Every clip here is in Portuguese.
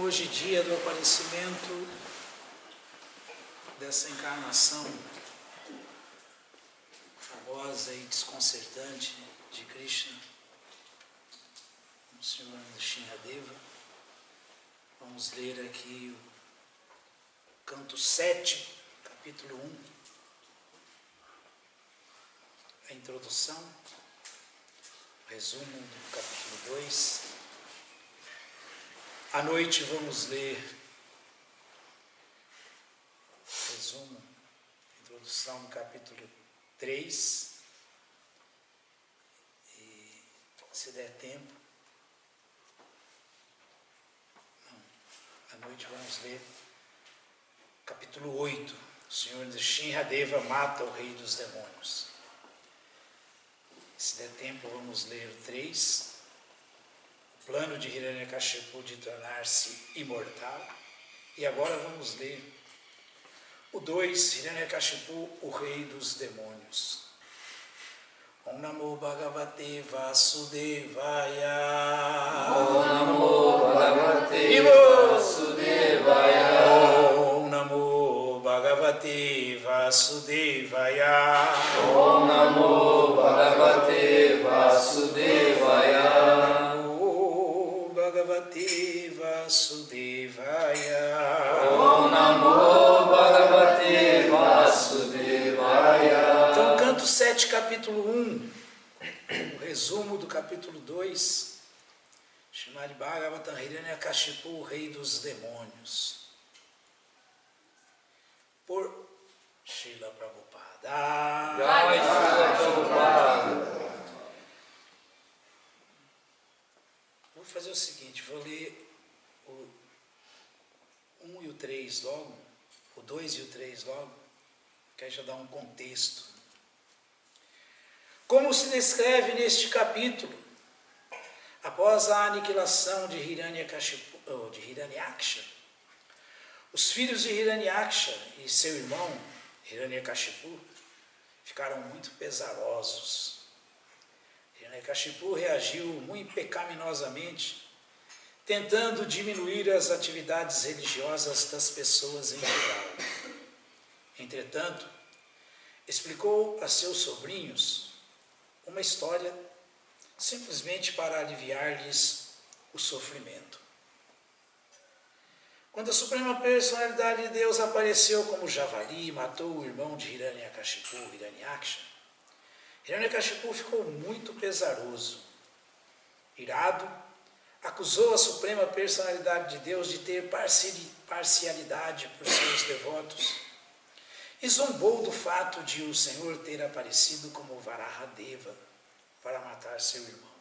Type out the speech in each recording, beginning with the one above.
hoje, dia do aparecimento dessa encarnação famosa e desconcertante de Krishna, o Senhor Nrsimhadeva. Vamos ler aqui o canto 7, capítulo 1, a introdução, o resumo do capítulo 2. À noite vamos ler o resumo, a introdução do capítulo 3, e se der tempo, à noite vamos ler o capítulo 8, o Senhor Nrsimhadeva mata o rei dos demônios. Se der tempo vamos ler o 3, o plano de Hiranyakashipu de tornar-se imortal, e agora vamos ler o 2, Hiranyakashipu, o rei dos demônios. Om Namo Bhagavate Vasudevaya. Om Namo Bhagavate Vasudevaya. Om Namo Bhagavate Vasudevaya. Om Namo Bhagavate Vasudevaya. Om Bhagavate Vasudevaya. Om Namo Bhagavate Vasudevaya. Então, canto 7, capítulo 1, o resumo do capítulo 2, Srimad Bhagavatam, Hiranyakashipu, o rei dos demônios, por Srila Prabhupada. Jai Srila Prabhupada. Vou fazer o seguinte, vou ler o 1 e o 3 logo, o 2 e o 3 logo, que aí já dá um contexto. Como se descreve neste capítulo, após a aniquilação de Hiranyakashipu, de Hiranyaksha, os filhos de Hiranyaksha e seu irmão Hiranyakashipu ficaram muito pesarosos. Hiranyakashipu reagiu muito pecaminosamente, tentando diminuir as atividades religiosas das pessoas em geral. Entretanto, explicou a seus sobrinhos uma história simplesmente para aliviar-lhes o sofrimento. Quando a Suprema Personalidade de Deus apareceu como javali e matou o irmão de Hiranyakashipu, Hiranyaksha, Hiranyakashipu ficou muito pesaroso. Irado, acusou a Suprema Personalidade de Deus de ter parcialidade por seus devotos e zombou do fato de o Senhor ter aparecido como Varahadeva para matar seu irmão.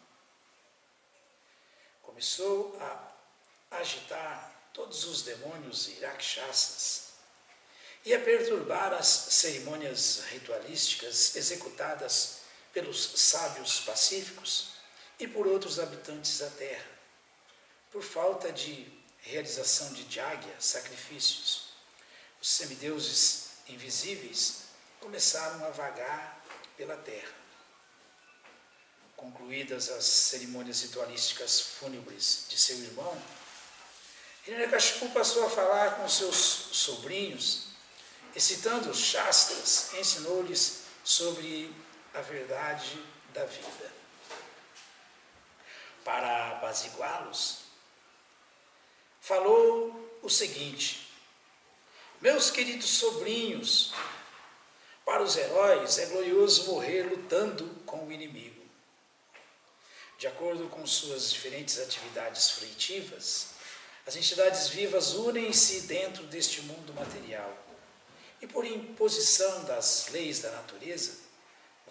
Começou a agitar todos os demônios e rakshasas e a perturbar as cerimônias ritualísticas executadas pelos sábios pacíficos e por outros habitantes da terra, por falta de realização de jagya, sacrifícios. Os semideuses invisíveis começaram a vagar pela terra. Concluídas as cerimônias ritualísticas fúnebres de seu irmão, Hiranyakashipu passou a falar com seus sobrinhos e, citando os Shastras, ensinou-lhes sobre a verdade da vida. Para apaziguá-los, falou o seguinte: meus queridos sobrinhos, para os heróis é glorioso morrer lutando com o inimigo. De acordo com suas diferentes atividades fruitivas, as entidades vivas unem-se dentro deste mundo material e, por imposição das leis da natureza,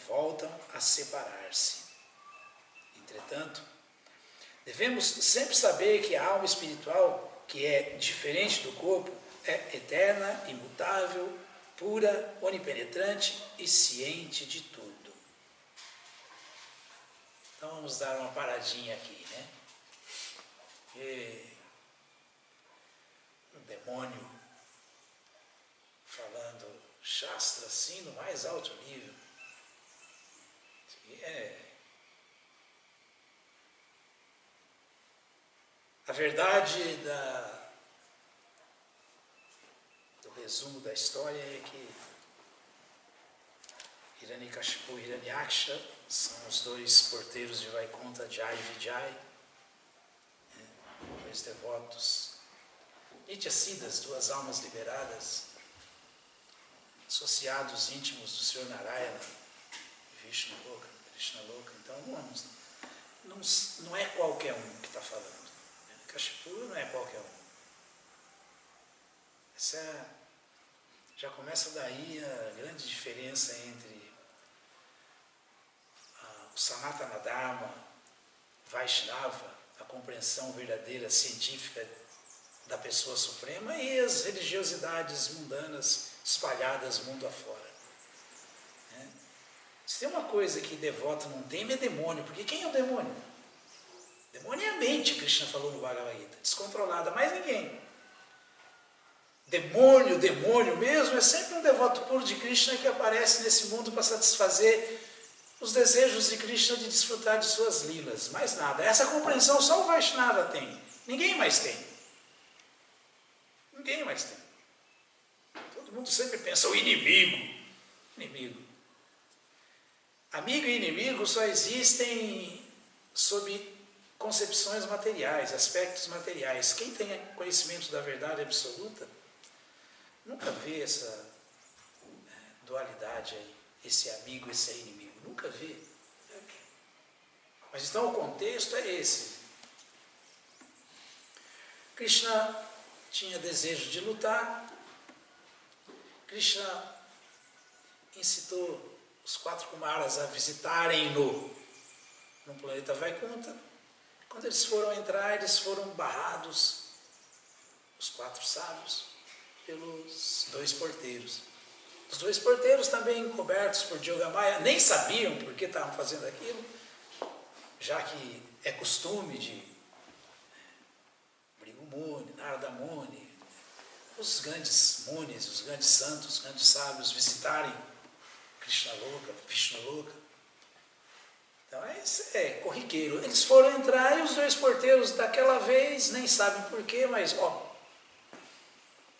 voltam a separar-se. Entretanto, devemos sempre saber que a alma espiritual, que é diferente do corpo, é eterna, imutável, pura, onipenetrante e ciente de tudo. Então vamos dar uma paradinha aqui, né? Um demônio falando Shastra assim no mais alto nível. Isso aqui é a verdade da resumo da história é que Hiranyakashipu e Hiranyaksha são os dois porteiros de Vaikuntha, Jai e Vijay, dois devotos Nityasiddhas, duas almas liberadas, associados íntimos do Senhor Narayana, Vishnu Loka, Krishna Loka. Então não é qualquer um que está falando. Hiranyakashipu não é qualquer um. Já começa daí a grande diferença entre o Sanatana Dharma, Vaishnava, a compreensão verdadeira, científica da pessoa suprema, e as religiosidades mundanas espalhadas mundo afora. Se tem uma coisa que devoto não tem, é demônio, porque quem é o demônio? Demônio é a mente, Krishna falou no Bhagavad Gita, descontrolada, mais ninguém. Demônio mesmo, é sempre um devoto puro de Krishna que aparece nesse mundo para satisfazer os desejos de Krishna de desfrutar de suas lilas, mais nada. Essa compreensão só o Vaishnava tem, ninguém mais tem. Ninguém mais tem. Todo mundo sempre pensa, o inimigo. Amigo e inimigo só existem sob concepções materiais, aspectos materiais. Quem tem conhecimento da verdade absoluta nunca vê essa dualidade aí, esse amigo, esse é inimigo. Nunca vê. Mas então o contexto é esse. Krishna tinha desejo de lutar. Krishna incitou os 4 Kumaras a visitarem-no no planeta Vaikuntha. Quando eles foram entrar, eles foram barrados, os 4 sábios, pelos 2 porteiros. Os 2 porteiros, também cobertos por Yogamaya, nem sabiam por que estavam fazendo aquilo, já que é costume de Bhrigu Muni, Narada Muni, os grandes munis, os grandes santos, os grandes sábios visitarem Krishna Loka, Vishnu Loka. Então é corriqueiro. Eles foram entrar e os 2 porteiros daquela vez nem sabem porquê, mas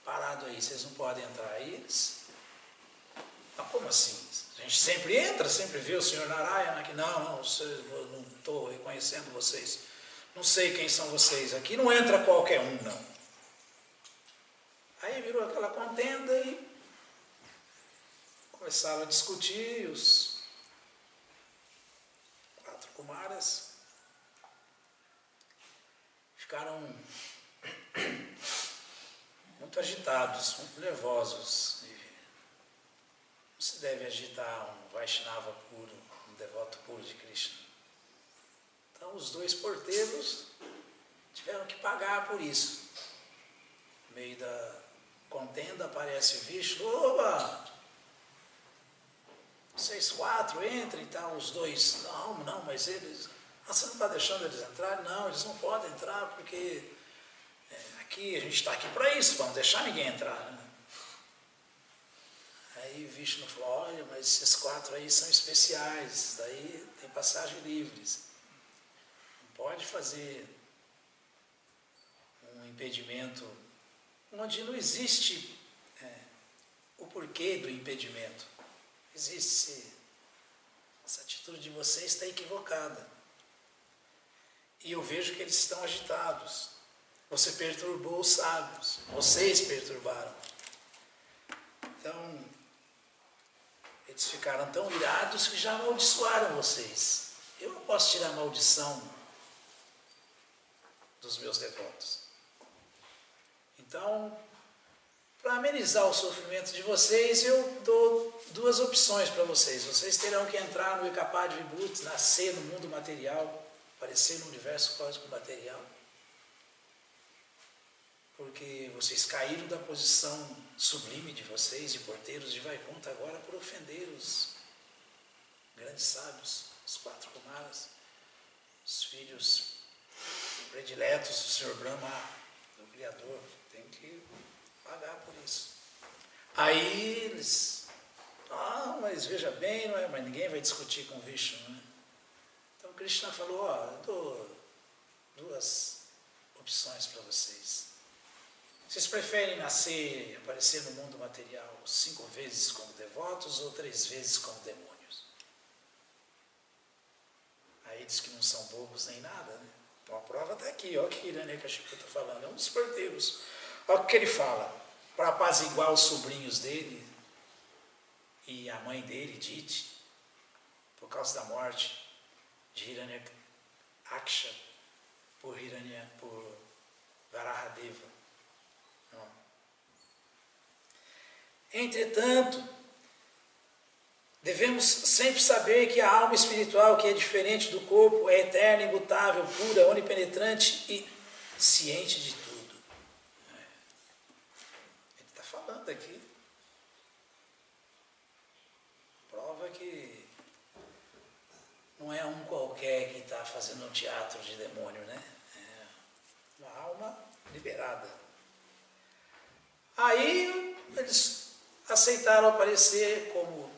parado aí, vocês não podem entrar aí. Eles, como assim? A gente sempre entra, sempre vê o Senhor Narayana aqui. Não estou reconhecendo vocês. Não sei quem são vocês aqui. Não entra qualquer um, não. Aí virou aquela contenda e começaram a discutir os 4 Kumaras. Ficaram muito agitados, muito nervosos. Não se deve agitar um Vaishnava puro, um devoto puro de Krishna. Então os 2 porteiros tiveram que pagar por isso. No meio da contenda aparece Vishnu, oba! Vocês 4 entrem e tal, os 2, não, mas eles, você não está deixando eles entrar? Não, eles não podem entrar porque aqui, a gente está aqui para isso, para não deixar ninguém entrar. Né? Aí Vishnu falou, olha, mas esses 4 aí são especiais, daí tem passagem livres. Não pode fazer um impedimento onde não existe o porquê do impedimento. Existe essa atitude de vocês está equivocada. E eu vejo que eles estão agitados. Você perturbou os sábios. Vocês perturbaram. Então, eles ficaram tão irados que já amaldiçoaram vocês. Eu não posso tirar a maldição dos meus devotos. Então, para amenizar o sofrimento de vocês, eu dou 2 opções para vocês. Vocês terão que entrar no Ekapad Vibhuti, nascer no mundo material, aparecer no universo cósmico material. Porque vocês caíram da posição sublime de vocês, de porteiros de Vaikuntha, agora por ofender os grandes sábios, os 4 Kumaras, os filhos prediletos do Senhor Brahma, do Criador. Tem que pagar por isso. Aí eles, mas veja bem, não é? Mas ninguém vai discutir com Vishnu, né? Então Krishna falou, eu dou 2 opções para vocês. Vocês preferem nascer e aparecer no mundo material 5 vezes como devotos ou 3 vezes como demônios? Aí diz que não são bobos nem nada, né? Então a prova está aqui, olha o que Hiranyakashipu está falando, é um dos porteiros. Olha o que ele fala, para apaziguar os sobrinhos dele e a mãe dele, Diti, por causa da morte de Hiranyaksha por Varahadeva. Entretanto, devemos sempre saber que a alma espiritual, que é diferente do corpo, é eterna, imutável, pura, onipenetrante e ciente de tudo. Ele está falando aqui. Prova que não é um qualquer que está fazendo um teatro de demônio, né? É uma alma liberada. Aí eles aceitaram aparecer como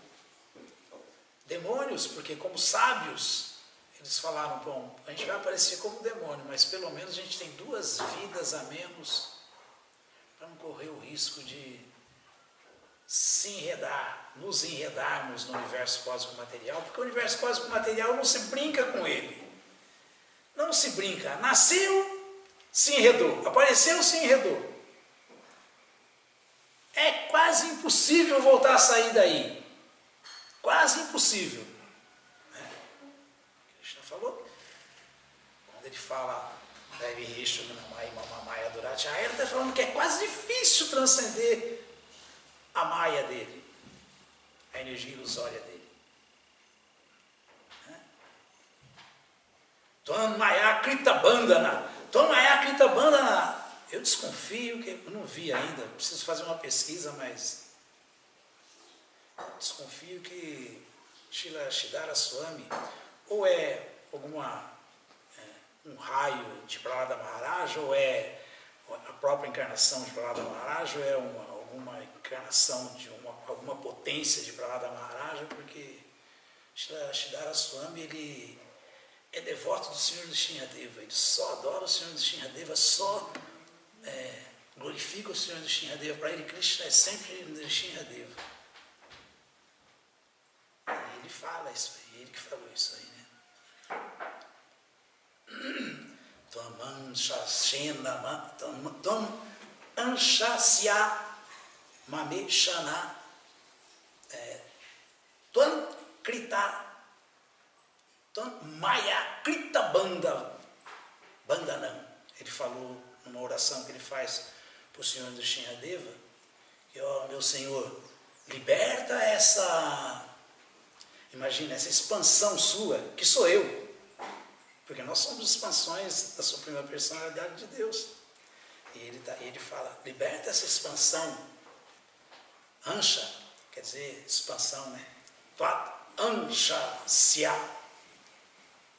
demônios, porque como sábios, eles falaram, bom, a gente vai aparecer como demônio, mas pelo menos a gente tem 2 vidas a menos para não correr o risco de se enredar, nos enredarmos no universo cósmico material, porque o universo cósmico material não se brinca com ele. Não se brinca. Nasceu, se enredou. Apareceu, se enredou. É quase impossível voltar a sair daí. Quase impossível. Krishna falou. Quando ele fala Devi Rishu Gnamai Mamamaya Durati, ele está falando que é quase difícil transcender a maia dele, a energia ilusória dele. Tvam Maya Krita Bandhana. Tvam Maya Krita Bandhana. Eu desconfio que, eu não vi ainda, preciso fazer uma pesquisa, mas desconfio que Srila Sridhara Swami ou é um raio de Prahlada Maharaj, ou é a própria encarnação de Prahlada Maharaj, ou é alguma encarnação de alguma potência de Prahlada Maharaj, porque Srila Sridhara Swami, ele é devoto do Senhor Nrsimhadeva, ele só adora o Senhor Nrsimhadeva, só glorifica o Senhor Nrsimhadeva. Para ele, Krishna é sempre Nrsimhadeva. E ele fala isso aí, ele que falou isso aí, né? Tvam anshasya mame shana tvam krita tvam maya krita bandhanam. Ele falou numa oração que ele faz para o Senhor Nrsimhadeva, que, ó, meu Senhor, liberta imagina, essa expansão sua, que sou eu, porque nós somos expansões da Suprema Personalidade de Deus. E ele fala, liberta essa expansão, ansha, quer dizer, expansão, né? Tvat ansha sya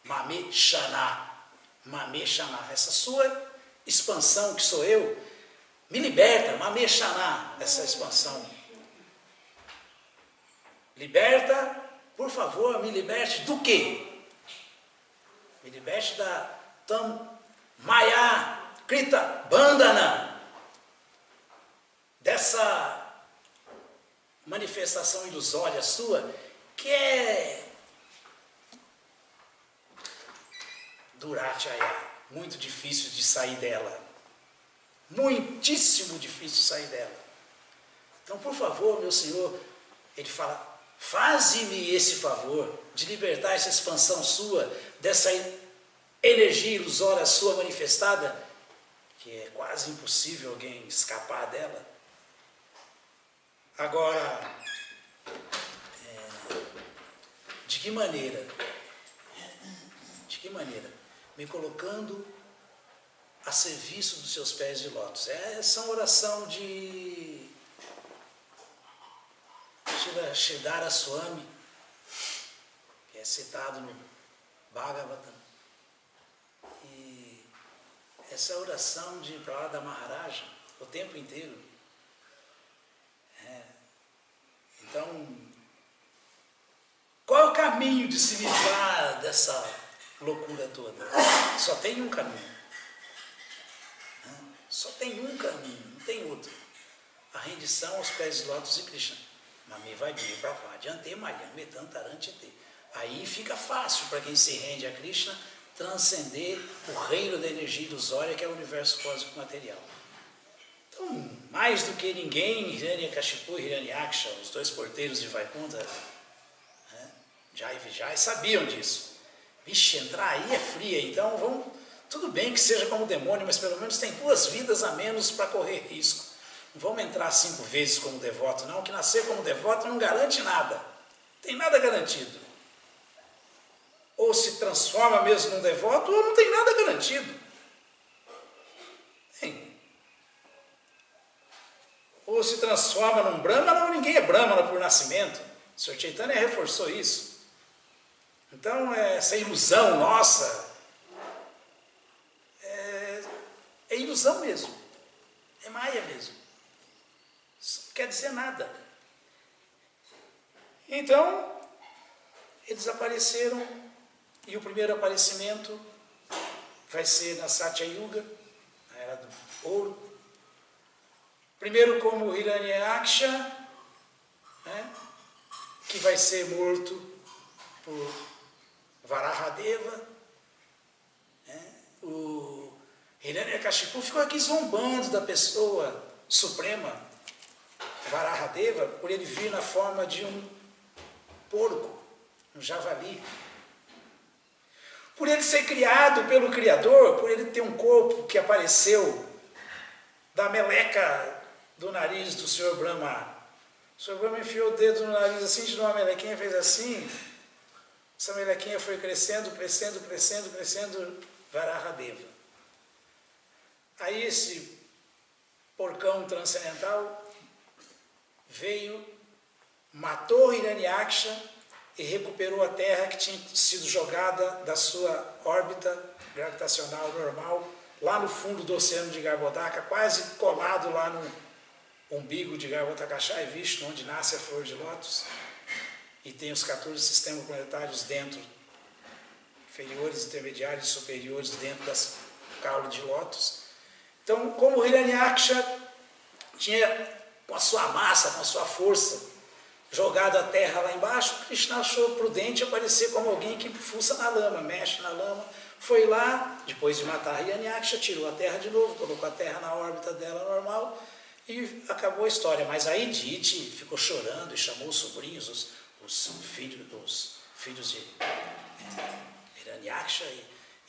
mame shana, essa sua expansão que sou eu, me liberta, mame shana, essa expansão. Liberta, por favor, me liberte do quê? Me liberte da Tam Maya Krita Bandhana, dessa manifestação ilusória sua, que é Durachaya, muito difícil de sair dela, muitíssimo difícil sair dela. Então, por favor, meu Senhor, ele fala, faze-me esse favor de libertar essa expansão sua, dessa energia ilusória sua manifestada, que é quase impossível alguém escapar dela. Agora, de que maneira? De que maneira? Me colocando a serviço dos seus pés de lótus. Essa é uma oração de Sridhara Swami, que é citado no Bhagavatam. E essa é a oração de Prahlada Maharaja o tempo inteiro. Então, qual é o caminho de se livrar dessa loucura toda? Só tem um caminho. Só tem um caminho, não tem outro. A rendição aos pés dos lótus de Krishna. Mami vai vir para lá, adiante, Mayam, Metantarante. Aí fica fácil para quem se rende a Krishna transcender o reino da energia ilusória que é o universo cósmico material. Então, mais do que ninguém, Hiranyakashipu e Hiranyaksha, os dois porteiros de Vaikuntha, né, Jai e Vijay, sabiam disso. Vixe, entrar aí é fria, então vamos, tudo bem que seja como demônio, mas pelo menos tem 2 vidas a menos para correr risco. Não vamos entrar 5 vezes como devoto, não, que nascer como devoto não garante nada. Não tem nada garantido. Ou se transforma mesmo num devoto, ou não tem nada garantido. Tem. Ou se transforma num Brahmana, ou ninguém é Brahmana por nascimento. O Sr. Chaitanya reforçou isso. Então, essa ilusão nossa é ilusão mesmo. É maia mesmo. Isso não quer dizer nada. Então, eles apareceram. E o primeiro aparecimento vai ser na Satya Yuga, na Era do Ouro. Primeiro como Hiranyaksha, né, que vai ser morto por Varahadeva. Né. O Hiranyakashipu ficou aqui zombando da pessoa suprema, Varahadeva, por ele vir na forma de um porco, um javali. Por ele ser criado pelo Criador, por ele ter um corpo que apareceu da meleca do nariz do Sr. Brahma. O Sr. Brahma enfiou o dedo no nariz assim, tirou uma melequinha, fez assim. Essa melequinha foi crescendo, crescendo, crescendo, crescendo, Varahadeva. Aí esse porcão transcendental veio, matou Hiranyaksha, e recuperou a Terra que tinha sido jogada da sua órbita gravitacional normal, lá no fundo do oceano de Garbhodaka, quase colado lá no umbigo de Garbhodakasha e Vishnu, onde nasce a flor de lótus, e tem os 14 sistemas planetários dentro, inferiores, intermediários e superiores dentro das caules de lótus. Então, como Hiranyaksha tinha, com a sua massa, com a sua força, jogado a terra lá embaixo, Krishna achou prudente aparecer como alguém que fuça na lama, mexe na lama. Foi lá, depois de matar Hiranyaksha, tirou a terra de novo, colocou a terra na órbita dela normal e acabou a história. Mas aí Diti ficou chorando e chamou os sobrinhos, os filhos de Hiranyaksha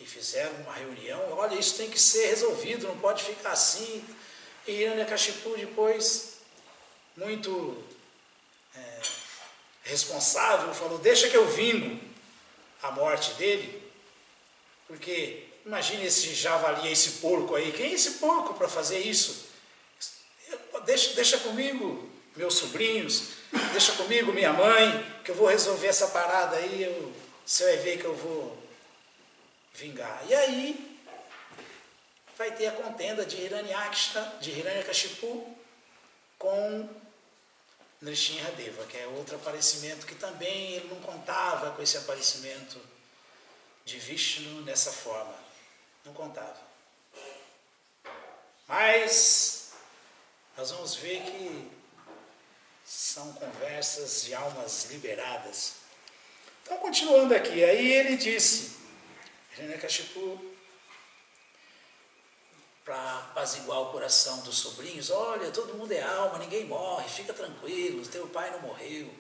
e fizeram uma reunião. Olha, isso tem que ser resolvido, não pode ficar assim. E Hiranyakashipu depois, muito responsável, falou, deixa que eu vingo a morte dele, porque imagine esse javali, esse porco aí, quem é esse porco para fazer isso? Deixa comigo, meus sobrinhos, deixa comigo, minha mãe, que eu vou resolver essa parada aí, você vai ver que eu vou vingar. E aí vai ter a contenda de Hiranyakashipu com Nrsimhadeva, que é outro aparecimento que também ele não contava com esse aparecimento de Vishnu nessa forma. Não contava. Mas nós vamos ver que são conversas de almas liberadas. Então, continuando aqui, aí ele disse, Hiranyakashipu, para apaziguar o coração dos sobrinhos, olha, todo mundo é alma, ninguém morre, fica tranquilo, teu pai não morreu.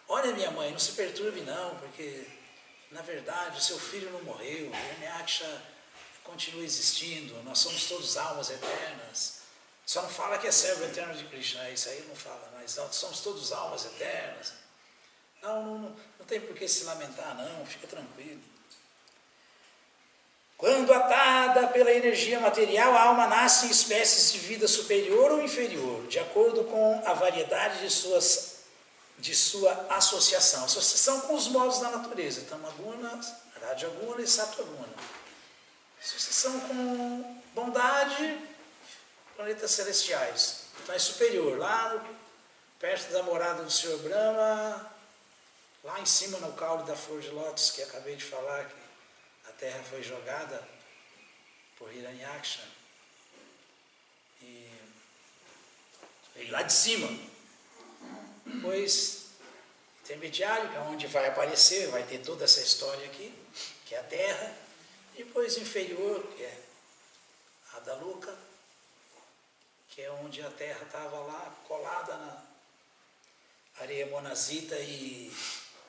Olha, minha mãe, não se perturbe não, porque, na verdade, o seu filho não morreu, Hiranyaksha continua existindo, nós somos todos almas eternas. Só não fala que é servo eterno de Krishna, isso aí não fala, mas nós somos todos almas eternas. Não tem por que se lamentar não, fica tranquilo. Quando atada pela energia material, a alma nasce em espécies de vida superior ou inferior, de acordo com a variedade de sua associação. Associação com os modos da natureza, Tamaguna, Rajaguna e Sattvaguna. Associação com bondade, planetas celestiais. Então é superior, lá perto da morada do Sr. Brahma, lá em cima no caule da flor de lótus, que acabei de falar, que a terra foi jogada por Hiranyaksha. E veio lá de cima. Depois, intermediário, que é onde vai aparecer, vai ter toda essa história aqui, que é a Terra. Depois inferior, que é a da Luca, que é onde a Terra estava lá colada na areia monazita e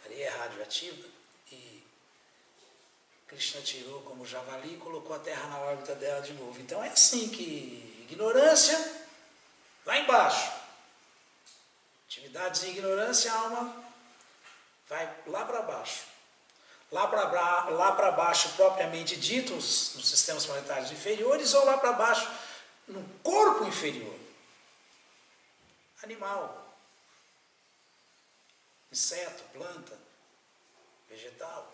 areia radioativa. E Krishna tirou como javali e colocou a Terra na órbita dela de novo. Então é assim que ignorância, lá embaixo. Atividades de ignorância, a alma vai lá para baixo. Lá para baixo, propriamente dito, nos sistemas planetários inferiores, ou lá para baixo, no corpo inferior. Animal, inseto, planta, vegetal,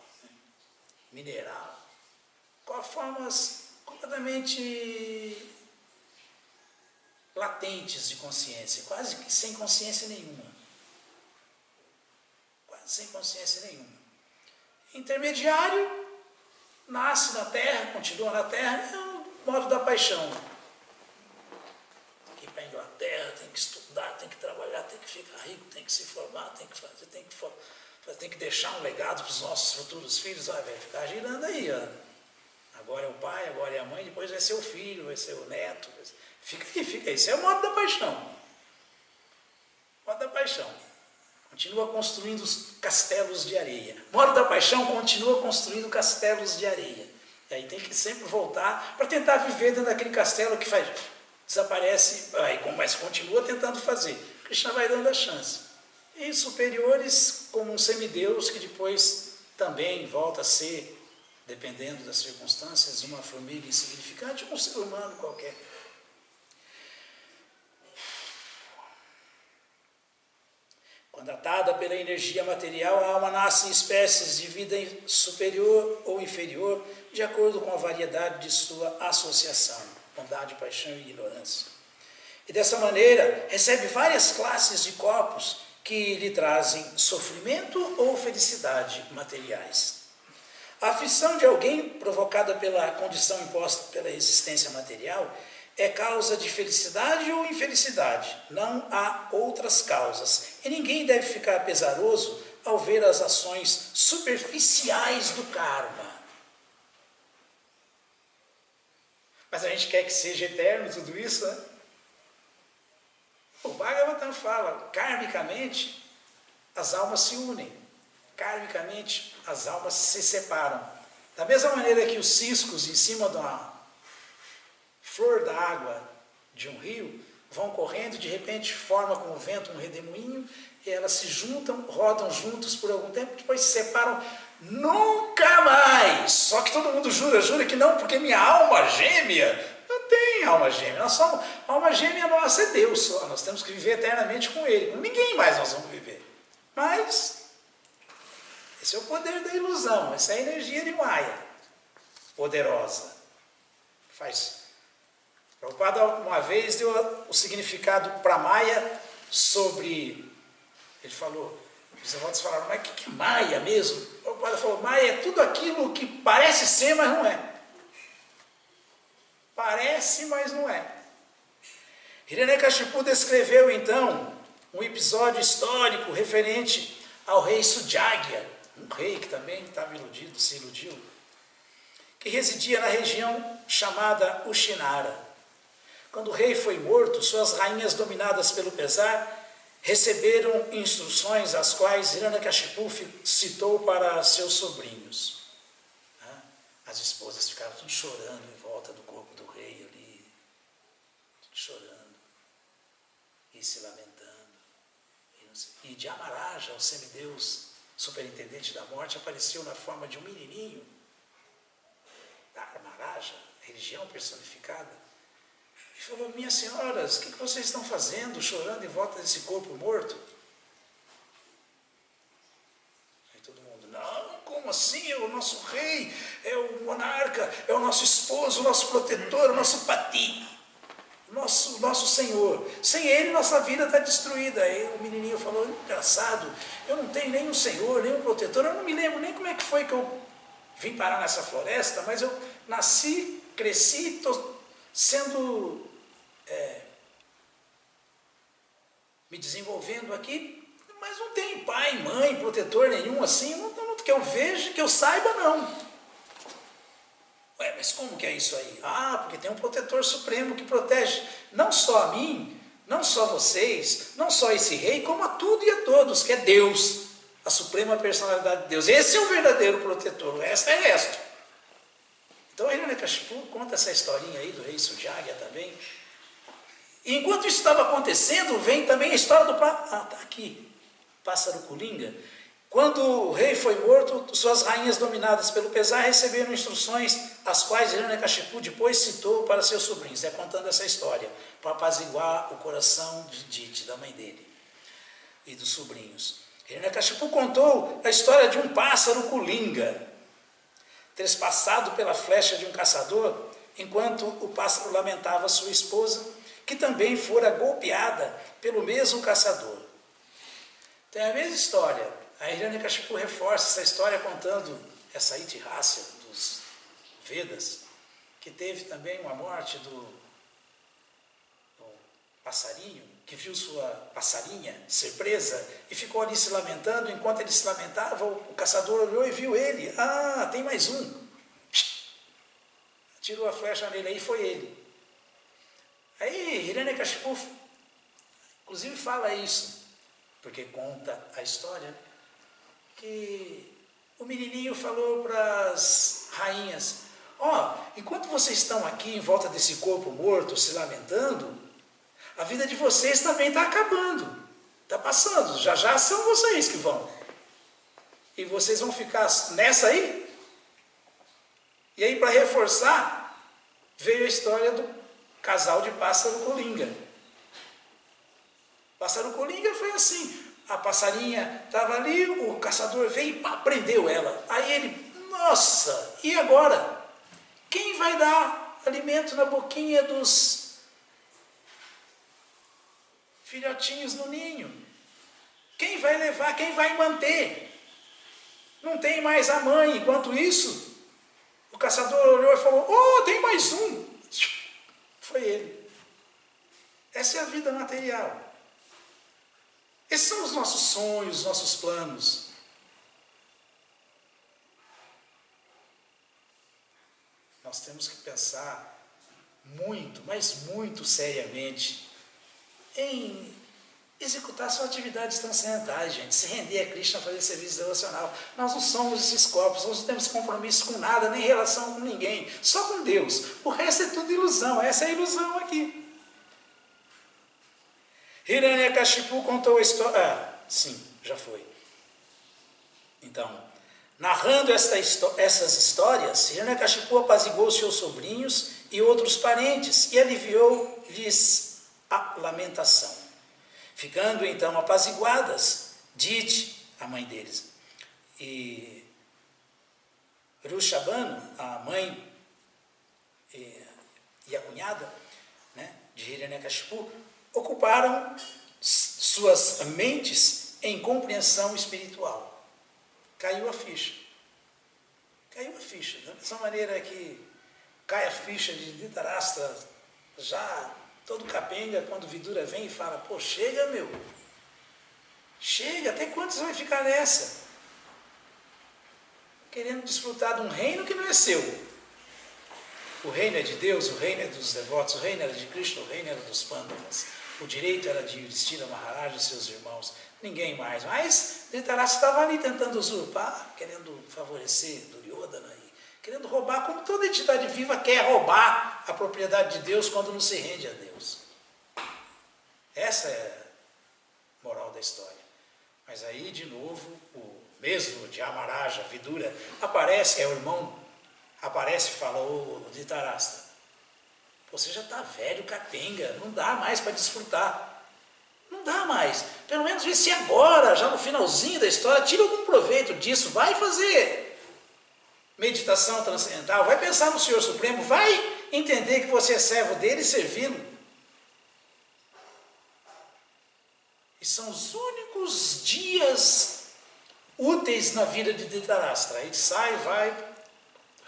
mineral, com formas completamente latentes de consciência, quase que sem consciência nenhuma. Quase sem consciência nenhuma. Intermediário, nasce na Terra, continua na Terra, é o modo da paixão. Tem que ir para a Inglaterra, tem que estudar, tem que trabalhar, tem que ficar rico, tem que se formar, tem que fazer, tem que deixar um legado para os nossos futuros filhos. Vai ficar girando aí, ó. Agora é o pai, agora é a mãe, depois vai ser o filho, vai ser o neto. Fica aí. Isso é o modo da paixão. Modo da paixão. Continua construindo os castelos de areia. Modo da paixão continua construindo castelos de areia. E aí tem que sempre voltar para tentar viver dentro daquele castelo que desaparece, mas continua tentando fazer. Krishna vai dando a chance. E superiores como um semideus que depois também volta a ser, dependendo das circunstâncias, uma formiga insignificante ou um ser humano qualquer. Quando atada pela energia material, a alma nasce em espécies de vida superior ou inferior, de acordo com a variedade de sua associação, bondade, paixão e ignorância. E dessa maneira, recebe várias classes de corpos que lhe trazem sofrimento ou felicidade materiais. A aflição de alguém provocada pela condição imposta pela existência material é causa de felicidade ou infelicidade, não há outras causas. E ninguém deve ficar pesaroso ao ver as ações superficiais do karma. Mas a gente quer que seja eterno tudo isso, né? O Bhagavatam fala, karmicamente, as almas se unem. Karmicamente, as almas se separam. Da mesma maneira que os ciscos em cima de uma flor da água de um rio vão correndo, de repente forma com o vento um redemoinho, e elas se juntam, rodam juntos por algum tempo, depois se separam nunca mais. Só que todo mundo jura que não, porque minha alma gêmea não tem alma gêmea. A alma gêmea nossa é Deus só, nós temos que viver eternamente com Ele, com ninguém mais nós vamos viver. Mas esse é o poder da ilusão, essa é a energia de Maya, poderosa. Prabhupada uma vez deu o significado para Maya sobre, ele falou, os devotos falaram, mas o que é Maya mesmo? Prabhupada falou, Maya é tudo aquilo que parece ser, mas não é. Parece, mas não é. Hiranyakashipu descreveu então um episódio histórico referente ao rei Sujagya, um rei que também estava iludido, se iludiu, que residia na região chamada Ushinara. Quando o rei foi morto, suas rainhas, dominadas pelo pesar, receberam instruções as quais Hiranyakashipu citou para seus sobrinhos. As esposas ficaram tudo chorando em volta do corpo do rei ali, tudo chorando e se lamentando. E Dhyamaraja, o semideus superintendente da morte, apareceu na forma de um menininho, Dharmaraja, religião personificada, e falou, minhas senhoras, o que vocês estão fazendo, chorando em volta desse corpo morto? Aí todo mundo, não, como assim? É o nosso rei, é o monarca, é o nosso esposo, o nosso protetor, o nosso pati, nosso senhor. Sem ele, nossa vida está destruída. Aí o menininho falou, engraçado, eu não tenho nem um senhor, nem um protetor, eu não me lembro nem como é que foi que eu vim parar nessa floresta, mas eu nasci, cresci, estou sendo me desenvolvendo aqui, mas não tem pai, mãe, protetor nenhum assim, que eu veja, que eu saiba, não. Ué, mas como que é isso aí? Ah, porque tem um protetor supremo que protege não só a mim, não só vocês, não só esse rei, como a tudo e a todos, que é Deus, a suprema personalidade de Deus. Esse é o verdadeiro protetor, o resto é resto. Então a Hiranyakashipu conta essa historinha aí do rei Sujagya também. E enquanto isso estava acontecendo, vem também a história do tá aqui, pássaro coringa. Quando o rei foi morto, suas rainhas dominadas pelo pesar receberam instruções, as quais Hiranyakashipu depois citou para seus sobrinhos. É contando essa história, para apaziguar o coração de Diti, da mãe dele, e dos sobrinhos. Hiranyakashipu contou a história de um pássaro coringa, trespassado pela flecha de um caçador, enquanto o pássaro lamentava sua esposa, que também fora golpeada pelo mesmo caçador. Tem a mesma história. A Hiranyakashipu reforça essa história contando essa Itirásya dos Vedas, que teve também uma morte do passarinho, que viu sua passarinha ser presa e ficou ali se lamentando. Enquanto ele se lamentava, o caçador olhou e viu ele. Ah, tem mais um. Tirou a flecha nele, aí foi ele. Aí Hiranyakashipu, inclusive, fala isso, porque conta a história, que o menininho falou para as rainhas: ó, enquanto vocês estão aqui em volta desse corpo morto, se lamentando, a vida de vocês também está acabando, está passando, já já são vocês que vão. E vocês vão ficar nessa aí? E aí, para reforçar, veio a história do casal de pássaro coringa. Pássaro coringa foi assim: a passarinha estava ali, o caçador veio e pá, prendeu ela. Aí ele, nossa, e agora? Quem vai dar alimento na boquinha dos filhotinhos no ninho? Quem vai levar, quem vai manter? Não tem mais a mãe. Enquanto isso, o caçador olhou e falou: oh, tem mais um. Foi ele. Essa é a vida material. Esses são os nossos sonhos, os nossos planos. Nós temos que pensar muito, mas muito seriamente, em executar suas atividades transcendentais, gente. Se render a Krishna, fazer serviço devocional. Nós não somos esses corpos, nós não temos compromisso com nada, nem relação com ninguém, só com Deus. O resto é tudo ilusão, essa é a ilusão aqui. Hiranyakashipu contou a história. Ah, sim, já foi. Então, narrando essas histórias, Hiranyakashipu apaziguou seus sobrinhos e outros parentes e aliviou-lhes a lamentação. Ficando então apaziguadas, Diti, a mãe deles, e Rushabano, a mãe e a cunhada, né, de Hiranyakashipu, ocuparam suas mentes em compreensão espiritual. Caiu a ficha. Caiu a ficha. Da mesma maneira que cai a ficha de Dhritarashtra, já todo capenga, quando Vidura vem e fala: pô, chega, meu. Chega, até quando você vai ficar nessa? Querendo desfrutar de um reino que não é seu. O reino é de Deus, o reino é dos devotos, o reino era de Krishna, o reino era dos Pandavas. O direito era de Yudhishthira Maharaj e seus irmãos, ninguém mais. Mas Dhritarashtra estava ali tentando usurpar, querendo favorecer Duryodhana, querendo roubar, como toda entidade viva quer roubar a propriedade de Deus quando não se rende a Deus. Essa é a moral da história. Mas aí, de novo, o mesmo de Amaraja, Vidura, aparece, é o irmão, aparece e fala: ô Dhritarashtra, você já está velho, capenga, não dá mais para desfrutar. Não dá mais. Pelo menos vê se agora, já no finalzinho da história, tira algum proveito disso, vai fazer meditação transcendental, vai pensar no Senhor Supremo, vai entender que você é servo dele e servi-lo. E são os únicos dias úteis na vida de Dhritarashtra. Ele sai, vai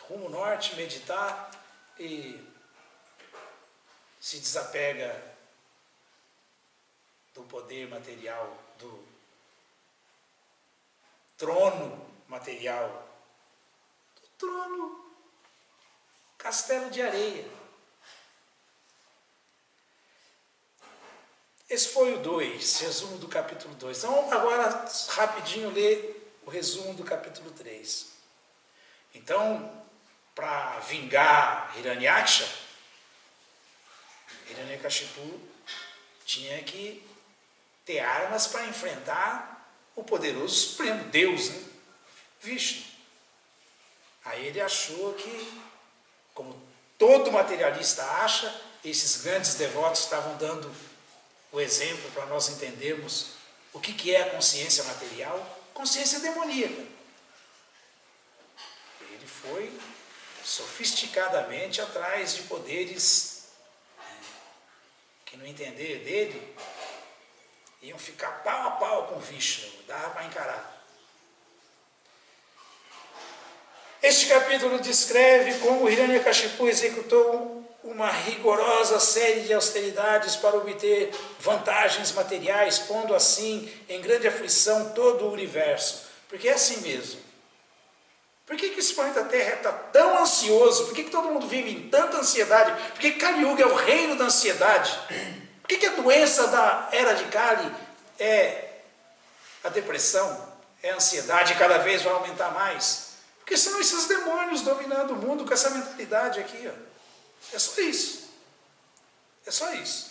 rumo norte, meditar e se desapega do poder material, do trono material, do trono, castelo de areia. Esse foi o 2, resumo do capítulo 2. Então, vamos agora, rapidinho, ler o resumo do capítulo 3. Então, para vingar Hiranyaksha, Hiranyakashipu tinha que ter armas para enfrentar o poderoso Supremo, Deus, né? Vishnu. Aí ele achou que, como todo materialista acha, esses grandes devotos estavam dando o exemplo para nós entendermos o que é a consciência material, consciência demoníaca. Ele foi sofisticadamente atrás de poderes que, no entender dele, iam ficar pau a pau com Vishnu, dava para encarar. Este capítulo descreve como Hiranyakashipu executou uma rigorosa série de austeridades para obter vantagens materiais, pondo assim em grande aflição todo o universo. Porque é assim mesmo. Por que esse planeta Terra está tão ansioso? Por que todo mundo vive em tanta ansiedade? Por que Kali Yuga é o reino da ansiedade? Por que a doença da era de Kali é a depressão, é a ansiedade e cada vez vai aumentar mais? Porque são esses demônios dominando o mundo com essa mentalidade aqui, ó. É só isso. É só isso.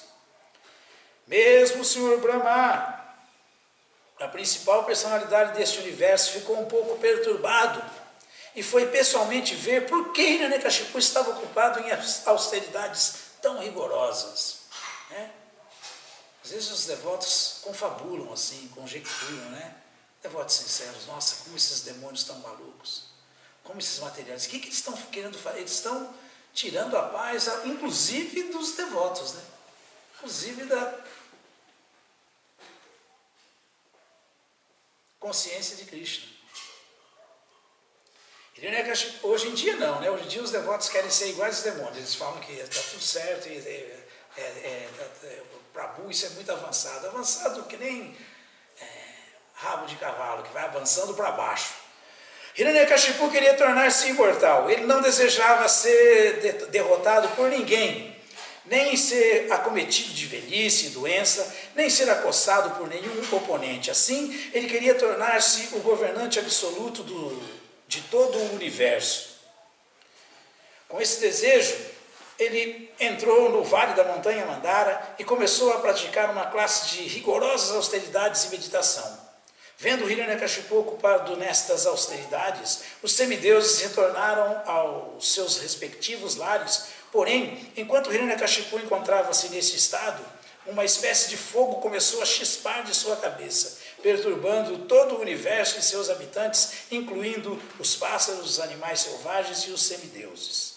Mesmo o Senhor Brahma, a principal personalidade deste universo, ficou um pouco perturbado e foi pessoalmente ver por que Hiranyakashipu estava ocupado em austeridades tão rigorosas. Né? Às vezes os devotos confabulam assim, conjecturam, né? Devotos sinceros, nossa, como esses demônios estão malucos. Como esses materiais, o que eles estão querendo fazer? Eles estão tirando a paz, inclusive dos devotos, né? Inclusive da consciência de Krishna. Hoje em dia não, né? Hoje em dia os devotos querem ser iguais aos demônios. Eles falam que está tudo certo, o Prabhu, isso é muito avançado. Avançado que nem rabo de cavalo, que vai avançando para baixo. Hiranyakashipu queria tornar-se imortal. Ele não desejava ser derrotado por ninguém, nem ser acometido de velhice e doença, nem ser acossado por nenhum oponente. Assim, ele queria tornar-se o governante absoluto de todo o universo. Com esse desejo, ele entrou no vale da montanha Mandara e começou a praticar uma classe de rigorosas austeridades e meditação. Vendo Hiranyakashipu ocupado nestas austeridades, os semideuses retornaram aos seus respectivos lares. Porém, enquanto Hiranyakashipu encontrava-se nesse estado, uma espécie de fogo começou a chispar de sua cabeça, perturbando todo o universo e seus habitantes, incluindo os pássaros, os animais selvagens e os semideuses.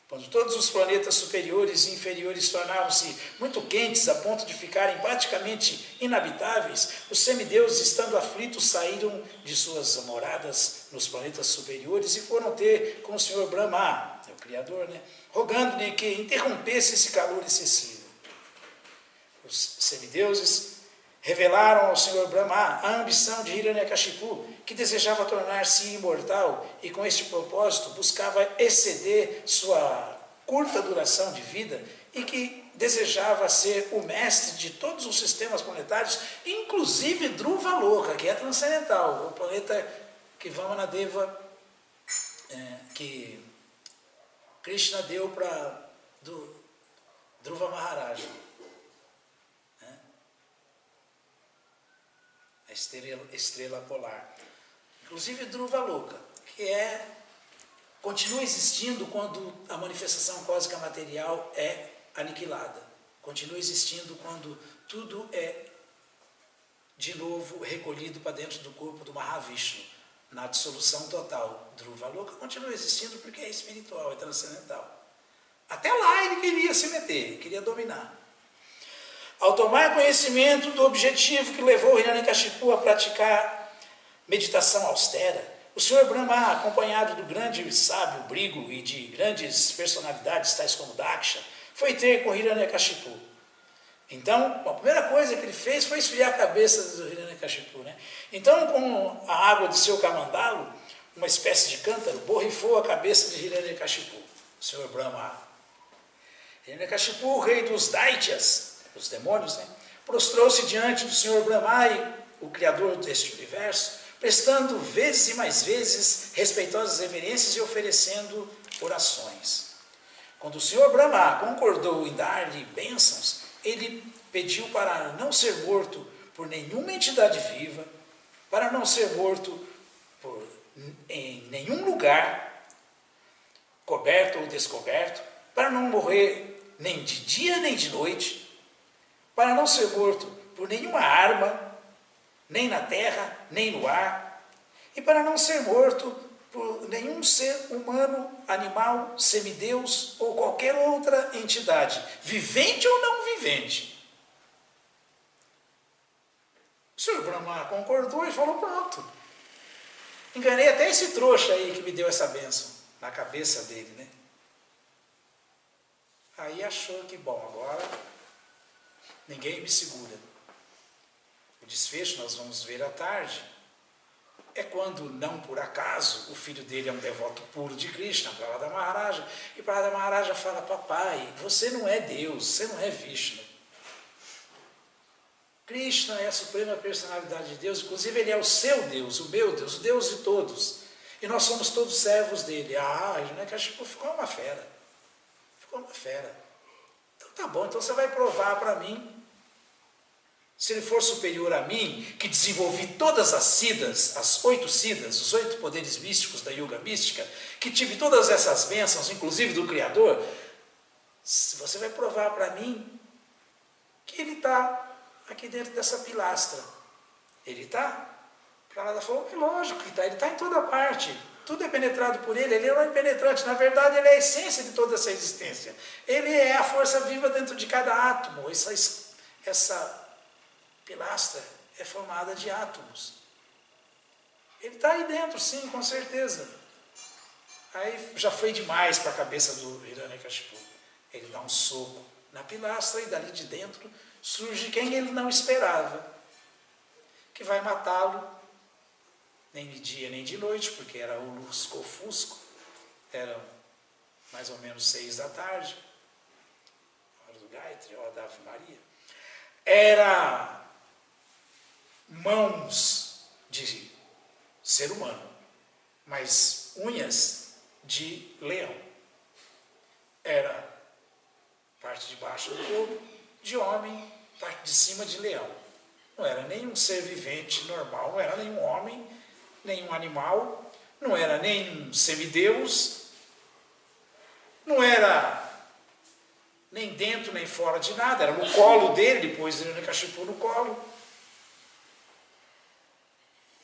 Quando todos os planetas superiores e inferiores tornavam-se muito quentes a ponto de ficarem praticamente inabitáveis, os semideuses, estando aflitos, saíram de suas moradas nos planetas superiores e foram ter com o Senhor Brahma, o Criador, né, rogando-lhe que interrompesse esse calor excessivo. Os semideuses revelaram ao Senhor Brahma a ambição de Hiranyakashipu, que desejava tornar-se imortal e com este propósito buscava exceder sua curta duração de vida e que desejava ser o mestre de todos os sistemas planetários, inclusive Dhruva-loka, que é transcendental, o planeta que Vamanadeva, que Krishna deu para Dhruva Maharaja. A estrela polar. Inclusive Dhruva-loka, que continua existindo quando a manifestação cósmica material é aniquilada. Continua existindo quando tudo é, de novo, recolhido para dentro do corpo do Mahavishnu, na dissolução total. Dhruva-loka continua existindo porque é espiritual, é transcendental. Até lá ele queria se meter, queria dominar. Ao tomar conhecimento do objetivo que levou Hiranyakashipu a praticar meditação austera, o Senhor Brahma, acompanhado do grande sábio Brigu e de grandes personalidades tais como Daksha, foi ter com Hiranyakashipu. Então, a primeira coisa que ele fez foi esfriar a cabeça do Hiranyakashipu, né? Então, com a água de seu camandalo, uma espécie de cântaro, borrifou a cabeça de Hiranyakashipu, o senhor Brahma. Hiranyakashipu, o rei dos Daityas, os demônios, né? Prostrou-se diante do senhor Brahma, o criador deste universo, prestando vezes e mais vezes respeitosas reverências e oferecendo orações. Quando o senhor Brahma concordou em dar-lhe bênçãos, ele pediu para não ser morto por nenhuma entidade viva, para não ser morto em nenhum lugar, coberto ou descoberto, para não morrer nem de dia nem de noite, para não ser morto por nenhuma arma, nem na terra, nem no ar, e para não ser morto por nenhum ser humano, animal, semideus ou qualquer outra entidade, vivente ou não vivente. O senhor Brahma concordou e falou, pronto. Enganei até esse trouxa aí que me deu essa bênção na cabeça dele, né? Aí achou que, bom, agora ninguém me segura. O desfecho nós vamos ver à tarde. É quando, não por acaso, o filho dele é um devoto puro de Krishna, Prahlada Maharaja, e Prahlada Maharaja fala, papai, você não é Deus, você não é Vishnu. Krishna é a suprema personalidade de Deus, inclusive ele é o seu Deus, o meu Deus, o Deus de todos. E nós somos todos servos dele. Hiranyakashipu ficou uma fera. Ficou uma fera. Então tá bom, então você vai provar para mim. Se ele for superior a mim, que desenvolvi todas as siddhas, as 8 siddhas, os 8 poderes místicos da yoga mística, que tive todas essas bênçãos, inclusive do Criador, você vai provar para mim que ele está aqui dentro dessa pilastra. Ele está? Prahlada falou, é lógico que está, ele está em toda parte. Tudo é penetrado por ele não é impenetrante. Na verdade, ele é a essência de toda essa existência. Ele é a força viva dentro de cada átomo. Essa pilastra é formada de átomos. Ele está aí dentro, sim, com certeza. Aí já foi demais para a cabeça do Hiranyakashipu. Ele dá um soco na pilastra e dali de dentro surge quem ele não esperava, que vai matá-lo, nem de dia nem de noite, porque era o lusco-fusco, eram mais ou menos 6 da tarde, hora do Gayatri, hora da Ave Maria. Era mãos de ser humano, mas unhas de leão. Era parte de baixo do corpo de homem, parte de cima de leão. Não era nenhum ser vivente normal, não era nenhum homem, nenhum animal, não era nem semideus, não era nem dentro nem fora de nada, era no colo dele, depois Hiranyakashipu no colo.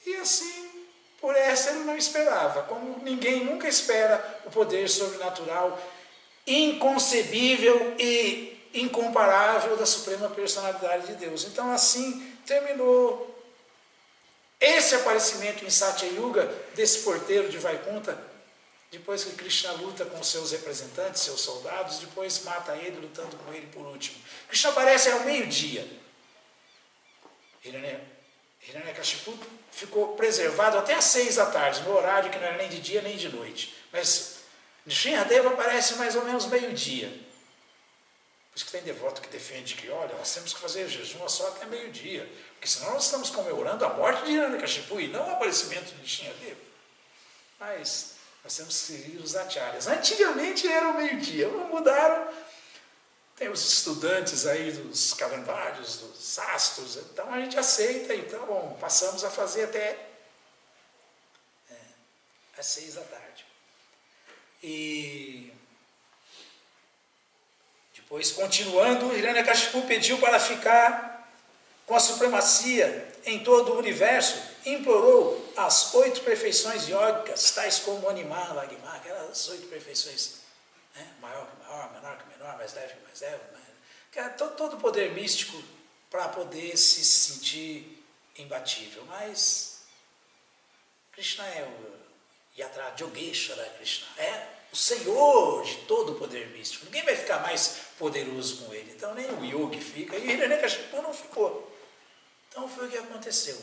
E assim, por essa ele não esperava, como ninguém nunca espera o poder sobrenatural, inconcebível e incomparável da Suprema Personalidade de Deus. Então assim terminou esse aparecimento em Satya Yuga desse porteiro de Vaikunta, depois que Krishna luta com seus representantes, seus soldados, depois mata ele, lutando com ele por último. Krishna aparece ao meio-dia. Hiranyakashipu ficou preservado até às 6 da tarde, no horário que não era nem de dia nem de noite. Mas Nrsimhadeva aparece mais ou menos meio-dia. Por isso que tem devoto que defende que, olha, nós temos que fazer jejum só até meio-dia, porque senão nós estamos comemorando a morte de Hiranyakashipu e não o aparecimento de Nrsimhadeva. Mas nós temos que seguir os acharyas. Antigamente era o meio-dia, mudaram. Tem os estudantes aí dos calendários, dos astros, então a gente aceita, então, bom, passamos a fazer até às 6 da tarde. E depois, continuando, Hiranyakashipu pediu para ficar com a supremacia em todo o universo e implorou as 8 perfeições yógicas, tais como Anima, Lagima, aquelas 8 perfeições, né? Maior que maior, menor que menor, mais leve que mais leve, que é todo o poder místico para poder se sentir imbatível. Mas Krishna é o Yatra Yogeshwara Krishna, é o senhor de todo o poder místico. Ninguém vai ficar mais poderoso com ele. Então nem o yogi fica, e Hiranyakashipu não ficou. Então foi o que aconteceu.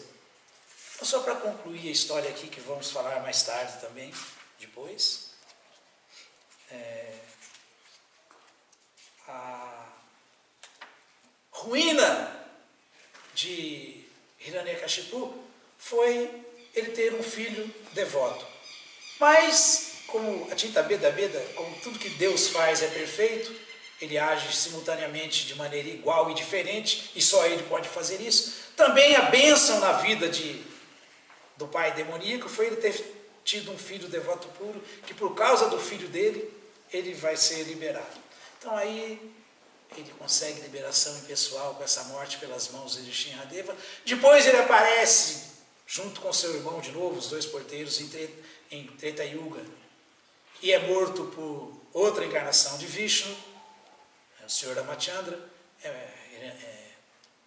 Então, só para concluir a história aqui, que vamos falar mais tarde também, depois. A ruína de Hiranyakashipu foi ele ter um filho devoto. Mas, como a Tinta Beda Beda, como tudo que Deus faz é perfeito, ele age simultaneamente de maneira igual e diferente, e só ele pode fazer isso. Também a bênção na vida do pai demoníaco foi ele ter tido um filho devoto puro, que por causa do filho dele, ele vai ser liberado. Então aí ele consegue liberação impessoal com essa morte pelas mãos de Shinradeva. Depois ele aparece junto com seu irmão de novo, os dois porteiros, em Treta Yuga, e é morto por outra encarnação de Vishnu, o Senhor Ramachandra,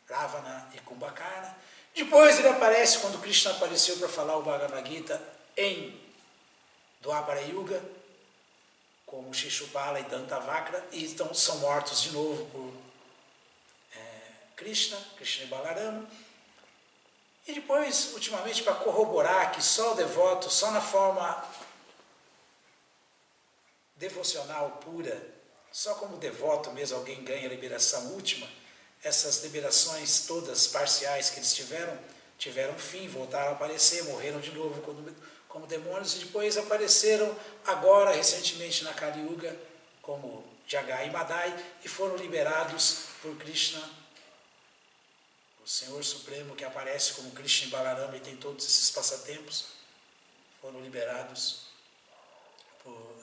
Ravana e Kumbhakarna. Depois ele aparece quando Krishna apareceu para falar o Bhagavad Gita em Dwapara Yuga, como Shishupala e Dantavakra, e então são mortos de novo por Krishna e Balarama. E depois, ultimamente, para corroborar que só o devoto, só na forma devocional pura, só como devoto mesmo alguém ganha a liberação última, essas liberações todas parciais que eles tiveram fim, voltaram a aparecer, morreram de novo como demônios, e depois apareceram agora, recentemente, na Kali Yuga, como Jagai e Madai, e foram liberados por Krishna, o Senhor Supremo, que aparece como Krishna e Balarama e tem todos esses passatempos, foram liberados por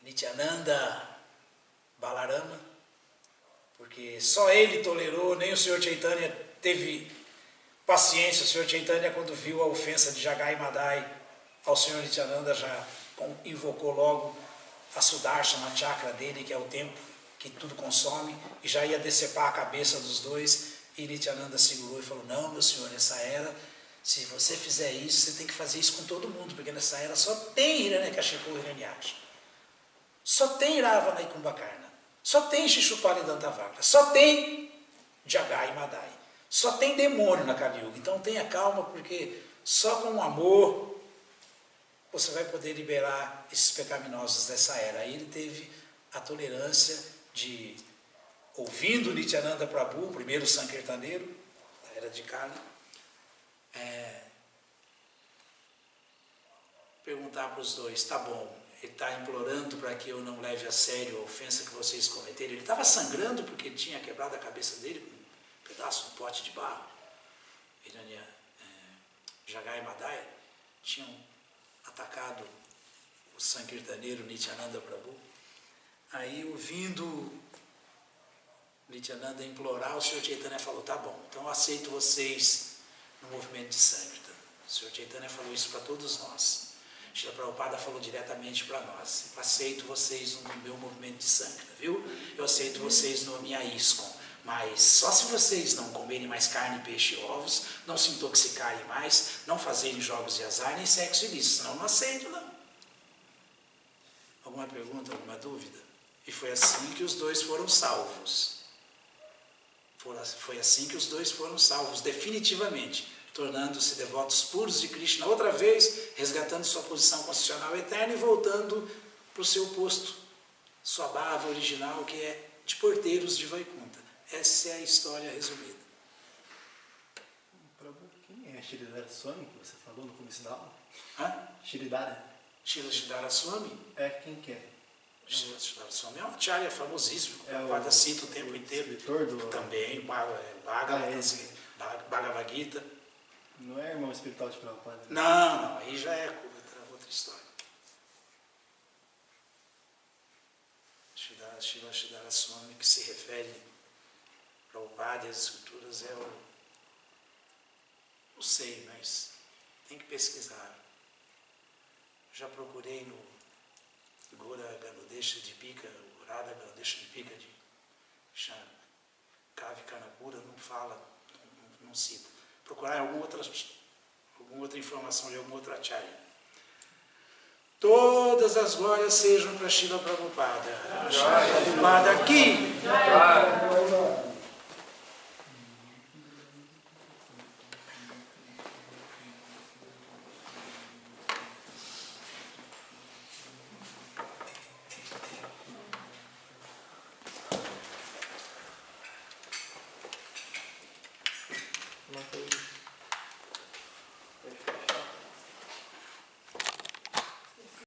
Nityananda Balarama, porque só ele tolerou, nem o Senhor Chaitanya teve paciência. O Senhor Chaitanya, quando viu a ofensa de Jagai e Madai ao Senhor Nityananda, já invocou logo a Sudarshana chakra dele, que é o tempo que tudo consome, e já ia decepar a cabeça dos dois. E Nityananda segurou e falou: não, meu senhor, nessa era, se você fizer isso, você tem que fazer isso com todo mundo, porque nessa era só tem Hiranyakashipu e Hiranyaksha, só tem Ravana e Kumbhakarna, só tem Shishupala e Dantavakra, só tem Jagai e Madai, só tem demônio na Kali Yuga. Então tenha calma, porque só com o amor você vai poder liberar esses pecaminosos dessa era. Aí ele teve a tolerância de, ouvindo Nityananda Prabhu, o primeiro Sankirtaneiro da era de Kali, perguntar para os dois: tá bom, ele está implorando para que eu não leve a sério a ofensa que vocês cometeram. Ele estava sangrando porque tinha quebrado a cabeça dele com um pedaço de pote de barro. Jagai e Madai tinham atacado o Sankirtaneiro Nityananda Prabhu. Aí, ouvindo Nityananda implorar, o Senhor Chaitanya falou: tá bom, então eu aceito vocês no movimento de Sankirtan. O Senhor Chaitanya falou isso para todos nós. Srila Prabhupada falou diretamente para nós: eu aceito vocês no meu movimento de Sankirtan, viu? Eu aceito vocês na minha ISKCON, mas só se vocês não comerem mais carne, peixe e ovos, não se intoxicarem mais, não fazerem jogos de azar, nem sexo ilícito, senão eu não aceito, não. Alguma pergunta, alguma dúvida? E foi assim que os dois foram salvos. Foi assim que os dois foram salvos, definitivamente, tornando-se devotos puros de Krishna outra vez, resgatando sua posição constitucional eterna e voltando para o seu posto, sua bhava original, que é de porteiros de Vaikunta. Essa é a história resumida. Prabhu, quem é Shridhara Swami que você falou no começo da aula? Hã? Shridhara. Shridhara Swami? Quem que é? Shridhara Swami é um acharya famosíssimo, É o Prabhupada cita o tempo inteiro. Escritor do... Também, Bhagavad Gita. Não é irmão espiritual de Prabhupada? Não, aí já é outra história. Shridhara Swami, que se refere a Prabhupada e as escrituras, é o... Não sei, mas tem que pesquisar. Já procurei no Gora Ganodesha de Pika, o Radha Ganodesha de Pika de Kavi Kanapura, não fala, não cita. Procurar alguma outra informação de alguma outra acharya. Todas as glórias sejam para Srila Prabhupada. Srila Prabhupada aqui. Uma coisa